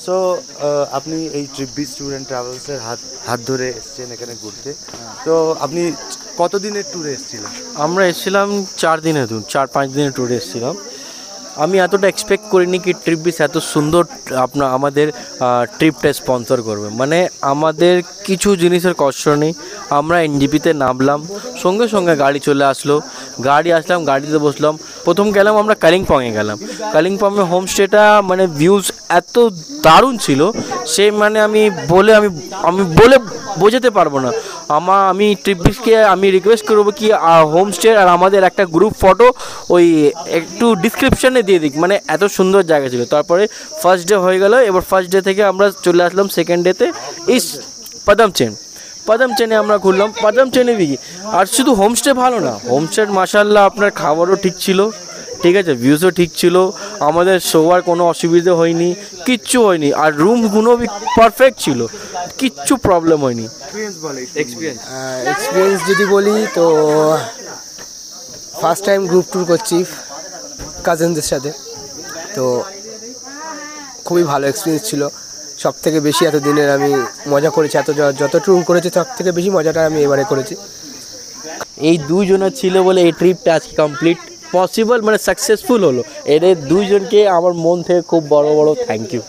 So আপনি এই ট্রিপবি tour and ট্রাভেলসের হাত হাত ধরে এসেছেন এখানে ঘুরতে। তো আপনি কতদিনের ট্যুরে এসেছিলেন? আমরা এসেছিলাম 4 দিনের ট্যুর, 4-5 দিনের ট্যুরে এসেছিলাম। আমি এতটা এক্সপেক্ট করিনি কি ট্রিপবিস এত সুন্দর আমাদের ট্রিপটা স্পন্সর করবে। মানে আমাদের কিছু জিনিসের কষ্ট নেই, আমরা এনজিপিতে নামলাম, সঙ্গে সঙ্গে গাড়ি চলে আসলো, আসলাম গাড়িতে বসলাম। প্রথম গেলাম আমরা কালিম্পংয়ে গেলাম। কালিম্পংয়ে হোমস্টেটা মানে ভিউজ এত দারুণ ছিল, সে মানে আমি বলে বোঝাতে পারবো না। আমি ট্রিপবিসকে আমি রিকোয়েস্ট করবো কি হোমস্টে আর আমাদের একটা গ্রুপ ফটো ওই একটু ডিসক্রিপশানে দিয়ে দিক, মানে এত সুন্দর জায়গা ছিল। তারপরে ফার্স্ট ডে হয়ে গেল, এবার ফার্স্ট ডে থেকে আমরা চলে আসলাম সেকেন্ড ডেতে ইস পাদাম চেনে আমরা ঘুরলাম। পাদাম চেনে দিকে আর শুধু হোমস্টে ভালো না, হোমস্টে মাশাআল্লাহ আপনার খাবারও ঠিক ছিল, ঠিক আছে, ভিউজও ঠিক ছিল, আমাদের শোয়ার কোনো অসুবিধে হয়নি, কিচ্ছু হয়নি। আর রুমগুলো পারফেক্ট ছিল, কিচ্ছু প্রবলেম হয়নি। এক্সপিরিয়েন্স যদি বলি তো ফার্স্ট টাইম গ্রুপ ট্যুর করছি কাজিনদের সাথে, তো খুবই ভালো এক্সপিরিয়েন্স ছিল। সব থেকে বেশি এতদিনের আমি মজা করেছি, যত ট্যুর করেছি সব থেকে বেশি মজাটা আমি এবারে করেছি। এই দুইজনের ছিল বলে এই ট্রিপটা আজকে কমপ্লিট পসিবল, মানে সাকসেসফুল হলো। এদের দুইজনকে আমার মন থেকে খুব বড় বড় থ্যাংক ইউ।